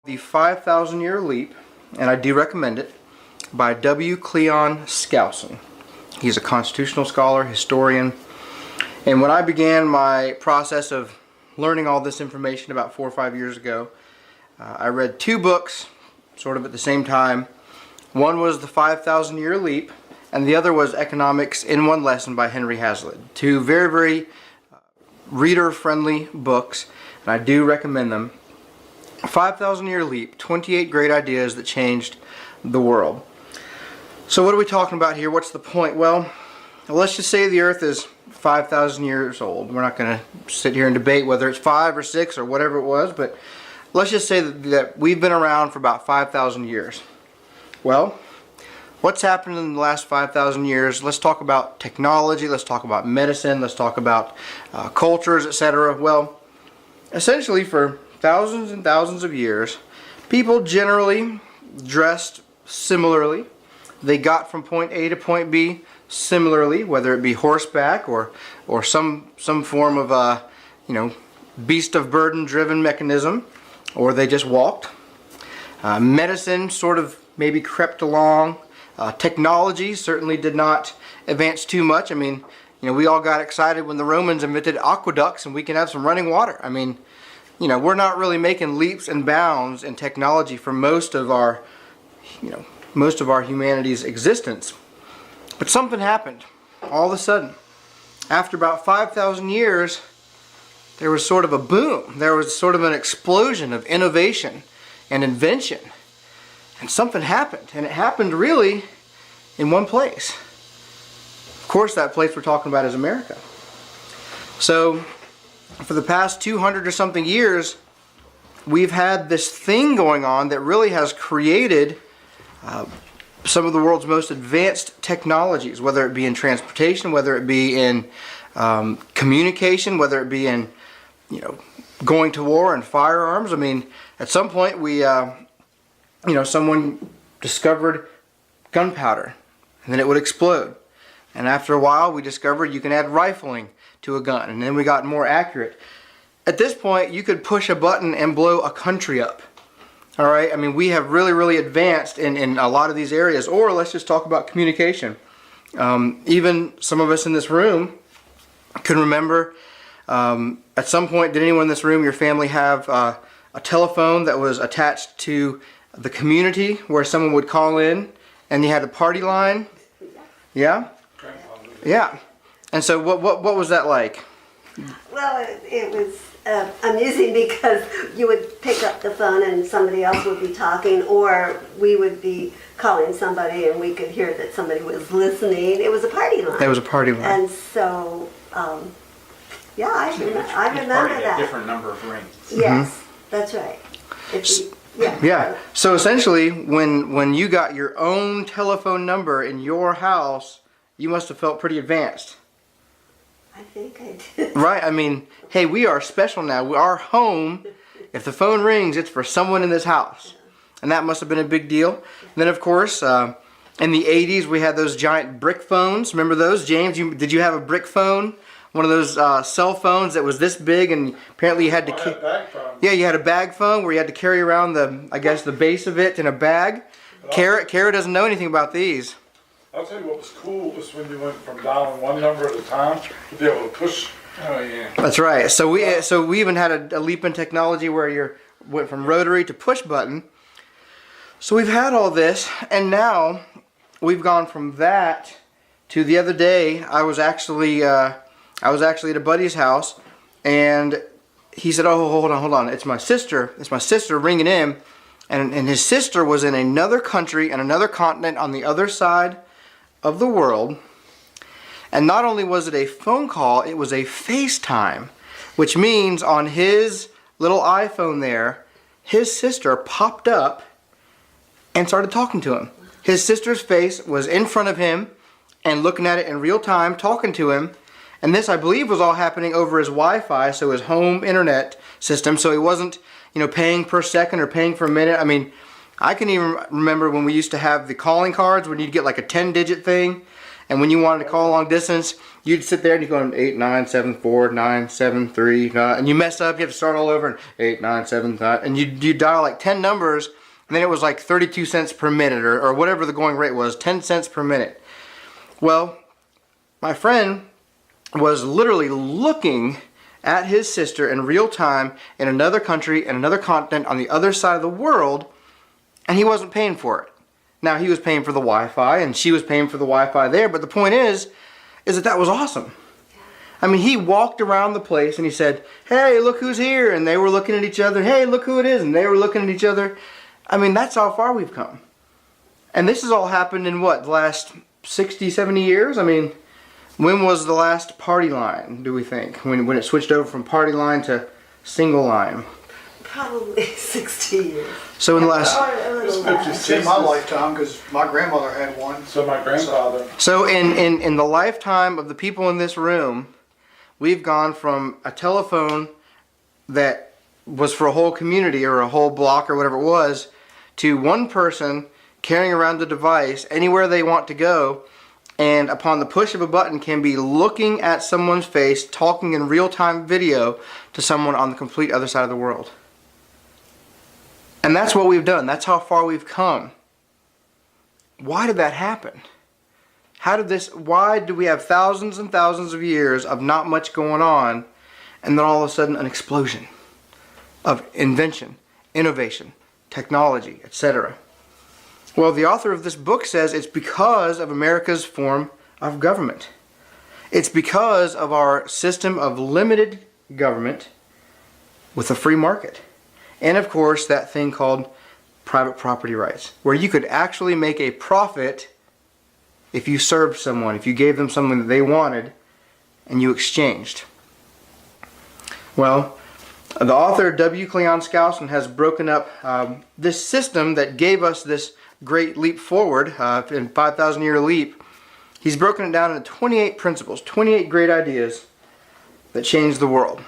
The 5,000 Year Leap, and I do recommend it, by Cleon Skousen. He's a constitutional scholar, historian, and when I began my process of learning all this information about 4 or 5 years ago, I read 2 books sort of at the same time. One was The 5,000 Year Leap, and the other was Economics in One Lesson by Henry Hazlitt. 2 very, very reader-friendly books, and I do recommend them. 5,000 Year Leap, 28 great ideas that changed the world. So what are we talking about here? What's the point? Well, let's just say the earth is 5,000 years old. We're not going to sit here and debate whether it's 5 or 6 or whatever it was, but let's just say that we've been around for about 5,000 years. Well, what's happened in the last 5,000 years? Let's talk about technology, let's talk about medicine, let's talk about cultures, etc. Well, essentially for thousands and thousands of years, people generally dressed similarly. They got from point A to point B similarly, whether it be horseback or some form of beast of burden driven mechanism, or they just walked. Medicine sort of maybe crept along. Technology certainly did not advance too much. I mean, we all got excited when the Romans invented aqueducts and we can have some running water. I mean, we're not really making leaps and bounds in technology for most of our humanity's existence. But something happened all of a sudden. After about 5,000 years, there was sort of a boom. There was sort of an explosion of innovation and invention. And something happened. And it happened really in one place. Of course, that place we're talking about is America. So, for the past 200 or something years, we've had this thing going on that really has created some of the world's most advanced technologies, whether it be in transportation, whether it be in communication, whether it be in going to war and firearms. I mean, at some point someone discovered gunpowder and then it would explode. And after a while we discovered you can add rifling to a gun, and then we got more accurate. At this point you could push a button and blow a country up. Alright, I mean, we have really, really advanced in a lot of these areas. Or let's just talk about communication. Even some of us in this room can remember, at some point, did anyone in this room, your family, have a telephone that was attached to the community where someone would call in and you had a party line? Yeah? Yeah. And so what was that like? Well, it was amusing because you would pick up the phone and somebody else would be talking, or we would be calling somebody and we could hear that somebody was listening. It was a party line. It was a party line. And so, yeah, I remember that. A different number of rings. Yes, that's right. Yeah. So essentially, when you got your own telephone number in your house, you must have felt pretty advanced. I think I did. Right, I mean, hey, we are special now. Our home, if the phone rings, it's for someone in this house. And that must have been a big deal. And then, of course, in the 80s, we had those giant brick phones. Remember those? James, did you have a brick phone? One of those cell phones that was this big, and apparently you had to... I had a bag phone. Yeah, you had a bag phone where you had to carry around the base of it in a bag. Kara doesn't know anything about these. I'll tell you what was cool was when you went from dialing one number at a time to be able to push. Oh yeah. That's right. So we even had a leap in technology where you went from rotary to push button. So we've had all this, and now we've gone from that to the other day. I was actually at a buddy's house, and he said, "Oh, hold on. It's my sister. It's my sister ringing in," and his sister was in another country and another continent on the other side of the world. And not only was it a phone call, it was a FaceTime, which means on his little iPhone there, his sister popped up and started talking to him. His sister's face was in front of him and looking at it in real time, talking to him. And this, I believe, was all happening over his Wi-Fi, so his home internet system, so he wasn't, paying per second or paying for a minute. I mean, I can even remember when we used to have the calling cards when you'd get like a 10-digit thing, And when you wanted to call long distance, you'd sit there and you'd go 8, 9, 7, 4, 9, 7, 3, and you mess up, you have to start all over, and 8, 9, 7, 9, and you dial like 10 numbers, and then it was like 32 cents per minute, or whatever the going rate was, 10 cents per minute. Well, my friend was literally looking at his sister in real time in another country, in another continent, on the other side of the world, and he wasn't paying for it. Now, he was paying for the Wi-Fi, and she was paying for the Wi-Fi there, but the point is that was awesome. I mean, he walked around the place and he said, hey, look who's here, and they were looking at each other. Hey, look who it is, and they were looking at each other. I mean, that's how far we've come. And this has all happened in what, the last 60, 70 years? I mean, when was the last party line, do we think? When it switched over from party line to single line? Probably 60 years. So in the last... It's in my lifetime, because my grandmother had one. So my grandfather. So in the lifetime of the people in this room, we've gone from a telephone that was for a whole community or a whole block or whatever it was, to one person carrying around the device anywhere they want to go, and upon the push of a button can be looking at someone's face, talking in real-time video to someone on the complete other side of the world. And that's what we've done. That's how far we've come. Why did that happen? Why do we have thousands and thousands of years of not much going on, and then all of a sudden an explosion of invention, innovation, technology, etc.? Well, the author of this book says it's because of America's form of government. It's because of our system of limited government with a free market. And of course, that thing called private property rights, where you could actually make a profit if you served someone, if you gave them something that they wanted and you exchanged. Well, the author, Cleon Skousen, has broken up this system that gave us this great leap forward, in 5,000-year leap. He's broken it down into 28 principles, 28 great ideas that changed the world.